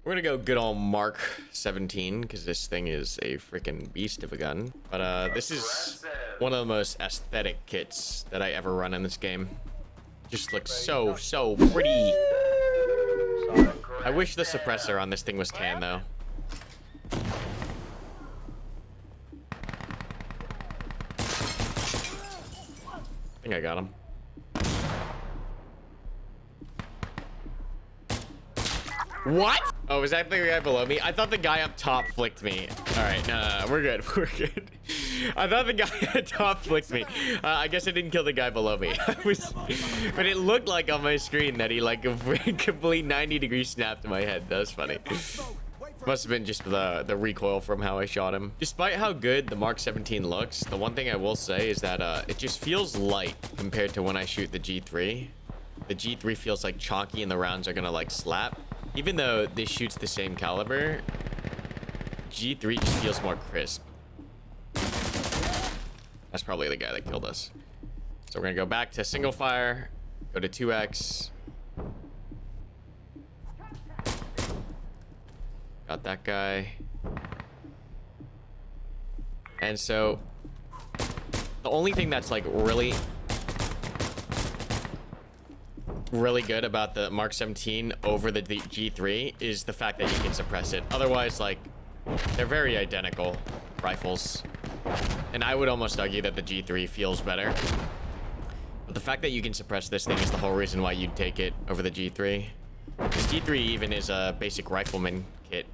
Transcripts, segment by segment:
We're gonna go good old Mark 17 because this thing is a freaking beast of a gun. But this is one of the most aesthetic kits that I ever run in this game. Just looks so pretty. I wish the suppressor on this thing was tan though. I think I got him. What? Oh, was that the guy below me? I thought the guy up top flicked me. All right, no, we're good. We're good. I thought the guy at top flicked me. I guess I didn't kill the guy below me. But it looked like on my screen that he like a complete 90-degree snap to my head. That was funny. Must have been just the recoil from how I shot him. Despite how good the Mark 17 looks, the one thing I will say is that it just feels light compared to when I shoot the G3. The G3 feels like chalky and the rounds are gonna like slap. Even though this shoots the same caliber, G3 just feels more crisp. That's probably the guy that killed us. So we're gonna go back to single fire, go to 2x. Got that guy. And so the only thing that's like really good about the Mark 17 over the G3 is the fact that you can suppress it. Otherwise, like, they're very identical rifles. And I would almost argue that the G3 feels better. But the fact that you can suppress this thing is the whole reason why you'd take it over the G3. This G3 even is a basic rifleman kit.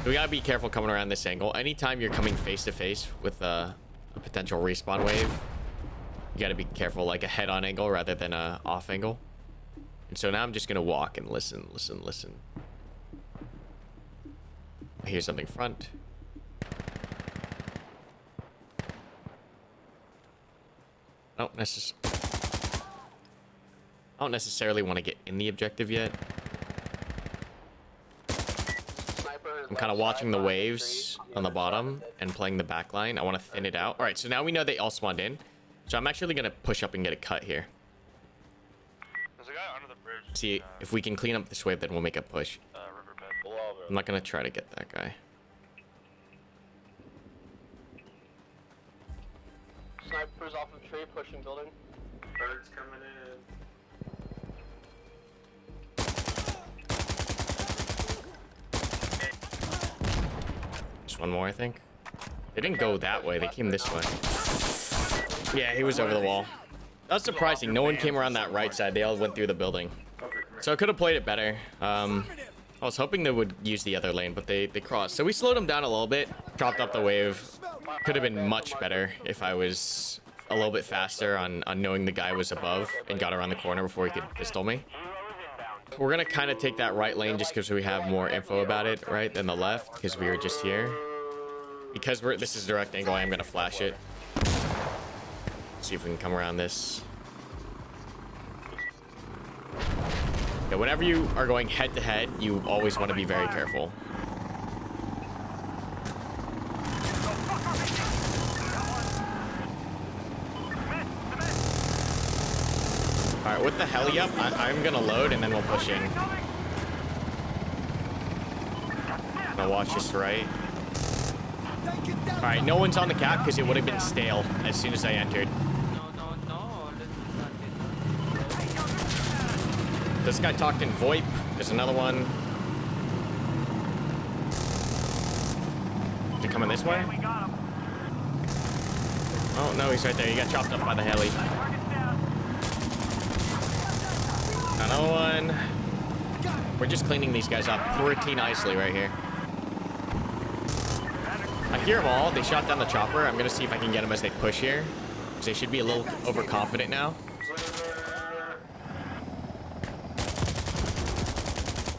We gotta be careful coming around this angle. Anytime you're coming face to face with a potential respawn wave, you gotta be careful, like a head-on angle rather than a off angle. And so now I'm just gonna walk and listen. I hear something front. I don't necessarily want to get in the objective yet. I'm kind of watching the waves on the bottom and playing the back line. I want to thin it out. All right, so now we know they all spawned in. So I'm actually going to push up and get a cut here. There's a guy under the bridge. See, if we can clean up this wave, then we'll make a push. I'm not going to try to get that guy. Snipers off of tree, pushing building. Birds coming in. Just one more, I think. They didn't go that way. They came this way. Yeah, he was over the wall. That was surprising. No one came around that right side. They all went through the building. So I could have played it better. I was hoping they would use the other lane, but they crossed. So we slowed them down a little bit. Chopped up the wave. Could have been much better if I was a little bit faster on knowing the guy was above and got around the corner before he could pistol me. We're going to kind of take that right lane just because we have more info about it, right, than the left, because we were just here. Because this is direct angle, I am going to flash it. See if we can come around this. Yeah, whenever you are going head to head, you always want to be very careful. All right, with the heli up, I'm gonna load and then we'll push in. Gonna watch this right. All right, no one's on the cap because it would have been stale as soon as I entered. This guy talked in VoIP. There's another one. Is he coming this way? Oh, no, he's right there. He got chopped up by the heli. Another one. We're just cleaning these guys up pretty nicely right here. I hear them all. They shot down the chopper. I'm going to see if I can get them as they push here. Because they should be a little overconfident now.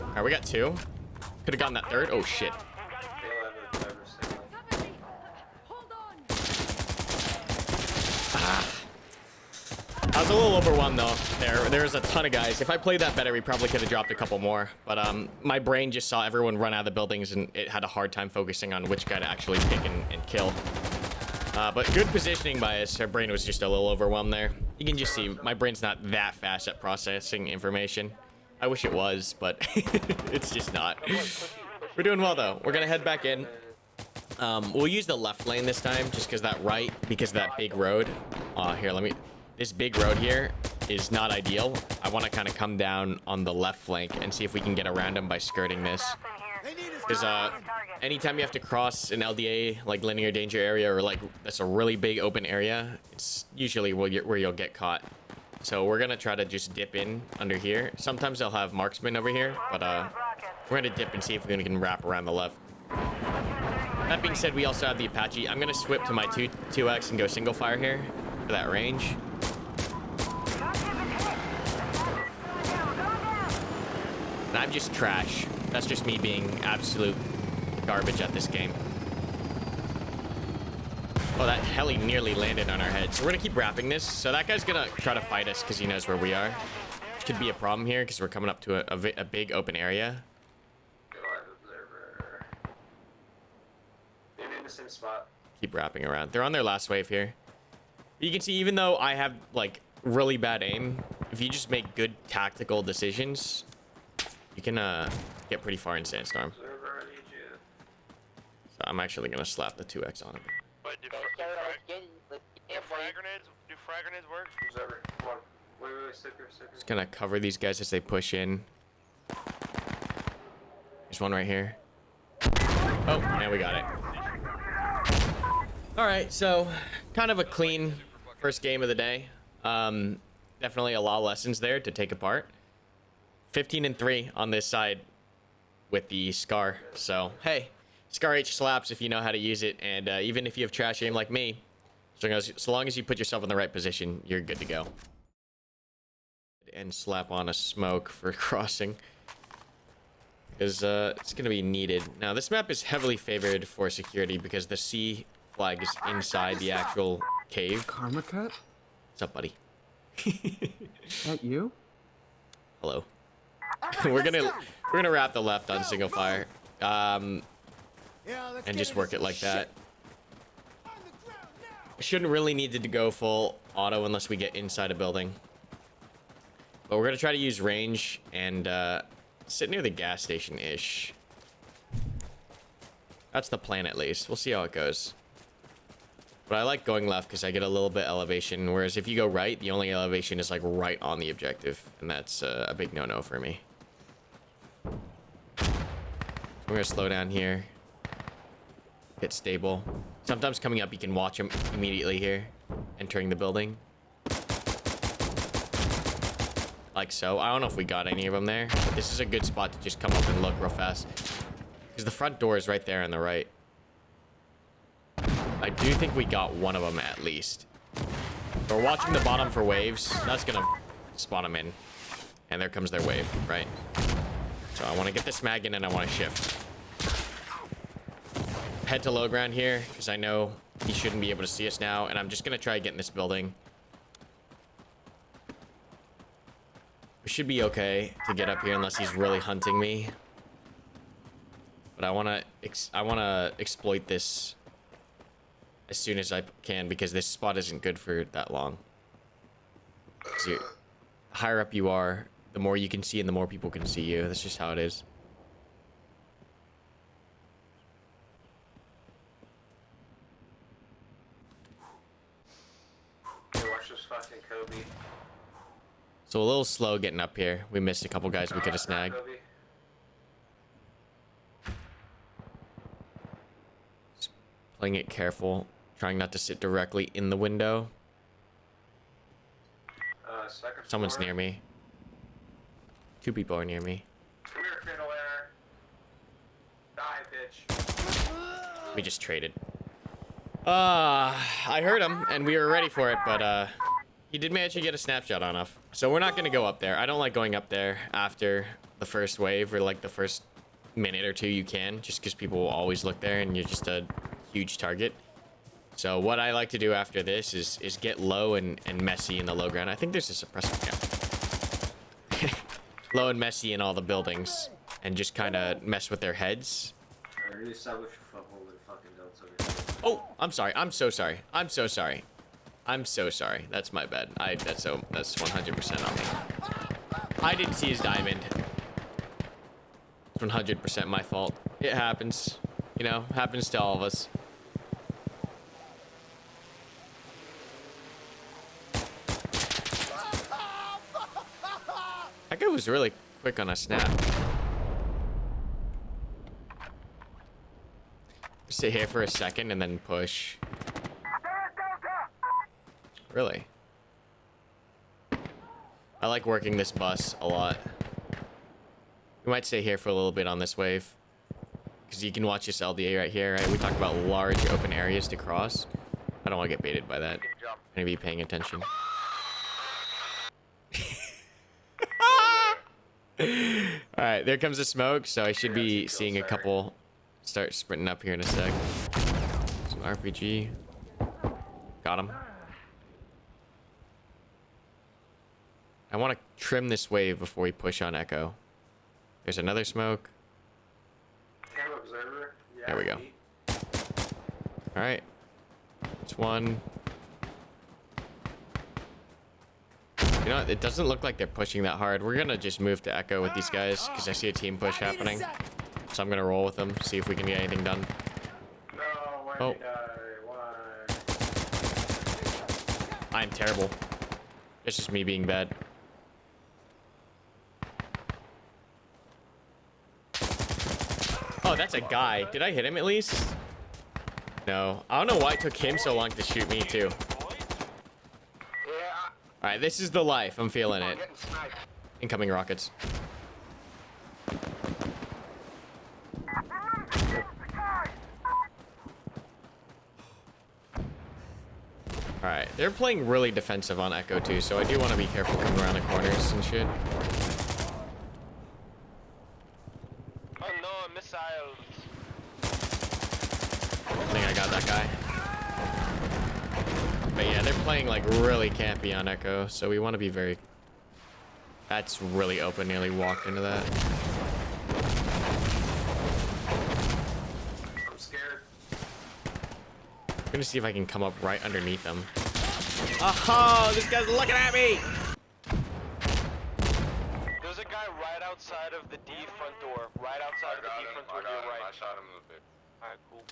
All right, we got two. Could have gotten that third. Oh, shit. I was a little overwhelmed though. There's a ton of guys. If I played that better, we probably could have dropped a couple more. But my brain just saw everyone run out of the buildings and it had a hard time focusing on which guy to actually pick and kill. But good positioning by us. Our brain was just a little overwhelmed there. You can just see my brain's not that fast at processing information. I wish it was, but it's just not. We're doing well though. We're gonna head back in. We'll use the left lane this time, just because because of that big road. Here, this big road here is not ideal. I want to kind of come down on the left flank and see if we can get around them by skirting this. Because anytime you have to cross an LDA, like linear danger area, or like that's a really big open area, it's usually where you'll get caught. So we're gonna try to just dip in under here. Sometimes they'll have marksmen over here, but we're gonna dip and see if we can wrap around the left. That being said, we also have the Apache. I'm gonna swip to my 2x and go single fire here for that range. And I'm just trash. That's just me being absolute garbage at this game. Oh, that heli nearly landed on our head. So we're gonna keep wrapping this. So that guy's gonna try to fight us because he knows where we are. Which could be a problem here because we're coming up to a big open area. Same spot. Keep wrapping around. They're on their last wave here. You can see, even though I have like really bad aim, if you just make good tactical decisions, you can get pretty far in Sandstorm. Observer, I need you. So I'm actually gonna slap the 2x on him. But do frag grenades work? Observer, come on. Wait, sit here. Just gonna cover these guys as they push in. There's one right here. Oh, now we got it. All right, so kind of a clean first game of the day. Definitely a lot of lessons there to take apart. 15-3 on this side with the Scar. So, hey, Scar H slaps if you know how to use it. And even if you have trash aim like me, so long as you put yourself in the right position, you're good to go. And slap on a smoke for crossing. Because it's going to be needed. Now, this map is heavily favored for security because the C flag is inside the actual cave. Karmakut? What's up, buddy? That you? Hello. we're gonna wrap the left on single fire, and just work it like that. Shouldn't really need to go full auto unless we get inside a building. But we're gonna try to use range and sit near the gas station ish. That's the plan at least. We'll see how it goes. But I like going left because I get a little bit elevation, whereas if you go right, the only elevation is like right on the objective, and that's a big no-no for me. We're gonna slow down here. Get stable. Sometimes coming up, you can watch them immediately here, entering the building. Like so. I don't know if we got any of them there, but this is a good spot to just come up and look real fast. Because the front door is right there on the right. I do think we got one of them at least. We're watching the bottom for waves. That's gonna spawn them in. And there comes their wave, right? So I want to get this mag in and I want to shift. Head to low ground here because I know he shouldn't be able to see us now. And I'm just gonna try to get in this building. We should be okay to get up here unless he's really hunting me. But I wanna exploit this as soon as I can because this spot isn't good for that long. The higher up you are, the more you can see and the more people can see you. That's just how it is. Watch this fucking Kobe. So a little slow getting up here. We missed a couple guys we could have snagged. Kobe. Just playing it careful. Trying not to sit directly in the window. Second Someone's floor. near me. Two people are near me. Come here, Cradle Air. Die, bitch. We just traded. I heard him, and we were ready for it, but he did manage to get a snapshot on us. So we're not going to go up there. I don't like going up there after the first wave or like the first minute or two you can, just because people will always look there and you're just a huge target. So what I like to do after this is get low and messy in the low ground. I think there's a suppressor guy. Low and messy in all the buildings and just kind of mess with their heads. I really saw what your holding fucking delts over here. Oh, I'm sorry. I'm so sorry. I'm so sorry. I'm so sorry. That's my bad. That's 100% on me. I didn't see his diamond. It's 100% my fault. It happens. You know, happens to all of us. That guy was really quick on a snap. Sit here for a second and then push. Really? I like working this bus a lot. We might stay here for a little bit on this wave. Because you can watch this LDA right here, right? We talk about large open areas to cross. I don't want to get baited by that. I'm going to be paying attention. Alright, there comes the smoke, so I should be seeing a couple start sprinting up here in a sec. Some RPG. Got him. I want to trim this wave before we push on Echo. There's another smoke. There we go. Alright. It's one. You know what? It doesn't look like they're pushing that hard. We're gonna just move to Echo with these guys because I see a team push happening. So I'm gonna roll with them, see if we can get anything done. Oh. I'm terrible. It's just me being bad. Oh, that's a guy. Did I hit him at least? No. I don't know why it took him so long to shoot me too. Alright, this is the life. I'm feeling it. Incoming rockets. Alright, they're playing really defensive on Echo too, so I do want to be careful coming around the corners and shit. Oh no, missiles. I think I got that guy. But yeah, they're playing like really campy on Echo, so we want to be very... That's really open, nearly walked into that. I'm scared. I'm gonna see if I can come up right underneath them. Oh, this guy's looking at me! There's a guy right outside of the D front door. Right outside of the D front door to your right. I shot him in the face. Alright, cool.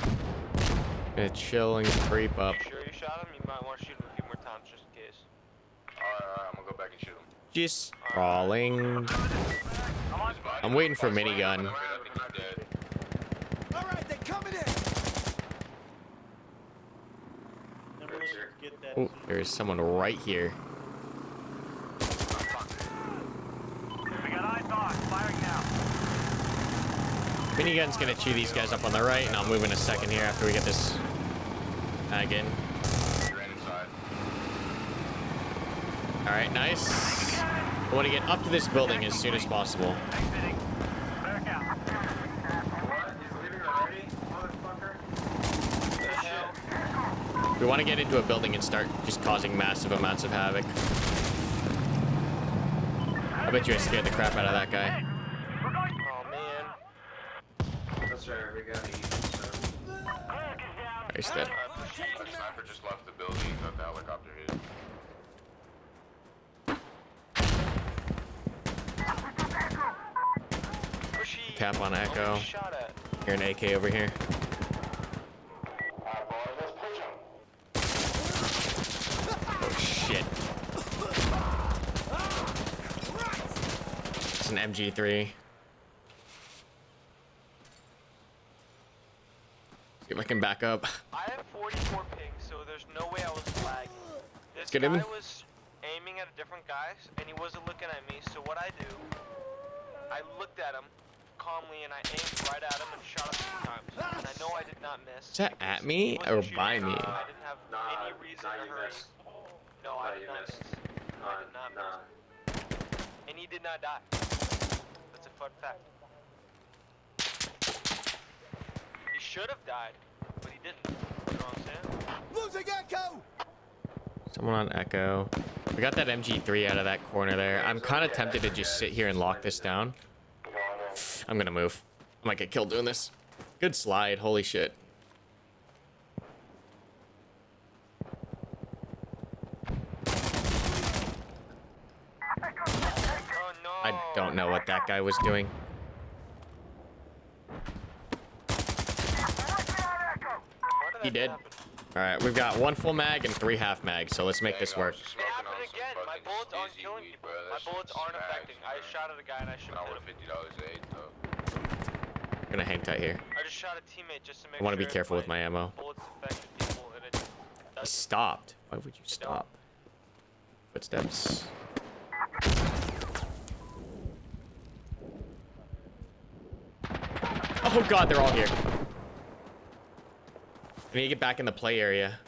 Gonna chill and creep up. You sure you shot him? You might want to shoot him a few more times just in case. Alright, I'm gonna go back and shoot him. Just crawling. I'm waiting for minigun. I think he's dead. Alright, they coming in! Oh, there's someone right here. We got eyes on, firing now. Minigun's gonna chew these guys up on the right, and I'll move in a second here after we get this ag in. Ran inside. Alright, nice. I want to get up to this building as soon as possible. Exiting. Clear count. What? He's leaving already, motherfucker? We want to get into a building and start just causing massive amounts of havoc. I bet you I scared the crap out of that guy. Oh man. That's right, we gotta eat some. He's dead. The sniper just left the building that the helicopter hit. Pushy. Tap on Echo. Shot at. Here an AK over here. Oh shit. It's an MG3. See if I can back up. I have 44 ping, so there's no way I was lagging. This Get guy him. was aiming at a different guy, and he wasn't looking at me, so what I do, I looked at him calmly, and I aimed right at him and shot him 2 times. And I know I did not miss. Is that at me He wasn't or shooting by at me? I didn't have any reason nah, to you hurry. missed. No, I Nah, did you not missed. miss. I did not miss. And he did not die. That's a fun fact. He should have died, but he didn't. You know what I'm saying? Losing Echo! Someone on Echo. We got that MG3 out of that corner there. I'm kind of tempted to just sit here and lock this down. I'm gonna move. I might get killed doing this. Good slide. Holy shit. Oh no! that guy was doing. He did. All right, we've got 1 full mag and 3 half mags, so let's make this work. It happened again. My bullets aren't killing people. My bullets aren't affecting. I shot at a guy and I should have hit him. $50 though. I'm gonna hang tight here. I just shot a teammate just to make I want to sure be careful with my ammo. bullets affected people and it He doesn't. stopped. Why would you stop? Footsteps. Oh god, they're all here. I need to get back in the play area.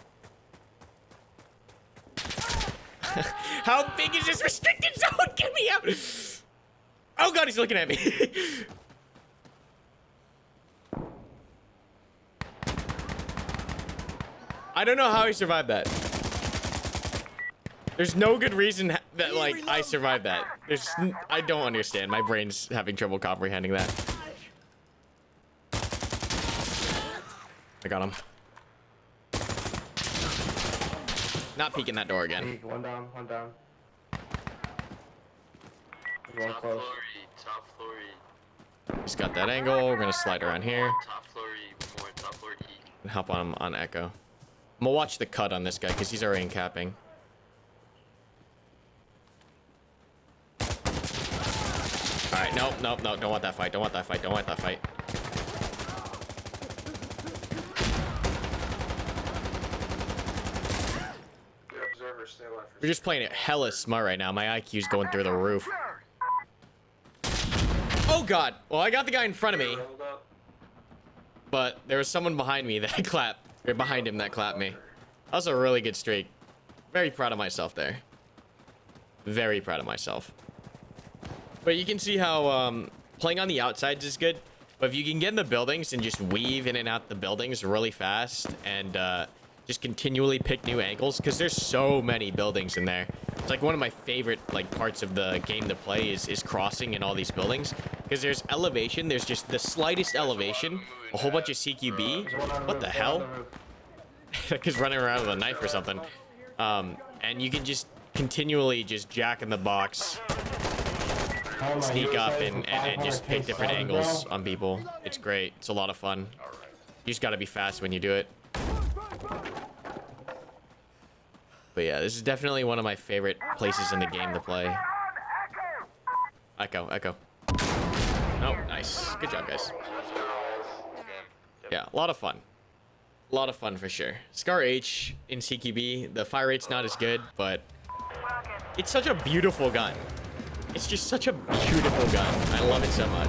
How big is this restricted zone? Get me out! Oh god, he's looking at me. I don't know how he survived that. There's no good reason that, like, I survived that. I don't understand. My brain's having trouble comprehending that. I got him. Not peeking that door again. One down, one down. One close. Top floor E. He's got that angle. We're gonna slide around here Top floor E. More top floor E. and hop on Echo. I'm gonna watch the cut on this guy because he's already in capping. All right, nope. Don't want that fight. Don't want that fight. Don't want that fight. We're just playing it hella smart right now. My IQ's going through the roof. Oh god. Well, I got the guy in front of me, but there was someone behind me that clapped. Or behind him that clapped me. That was a really good streak. Very proud of myself there. Very proud of myself. But you can see how playing on the outsides is good. But if you can get in the buildings and just weave in and out the buildings really fast and just continually pick new angles, because there's so many buildings in there. It's like one of my favorite parts of the game to play is crossing in all these buildings, because there's elevation. There's just the slightest elevation, a whole bunch of CQB. What the hell? That kid's running around with a knife or something. And you can just continually just jack in the box, sneak up and just pick different angles on people. It's great. It's a lot of fun. You just gotta be fast when you do it. But yeah, this is definitely one of my favorite places in the game to play. Echo. Oh, nice. Good job, guys. Yeah, a lot of fun. A lot of fun for sure. Scar H in CQB, the fire rate's not as good, but it's such a beautiful gun. It's just such a beautiful gun. I love it so much.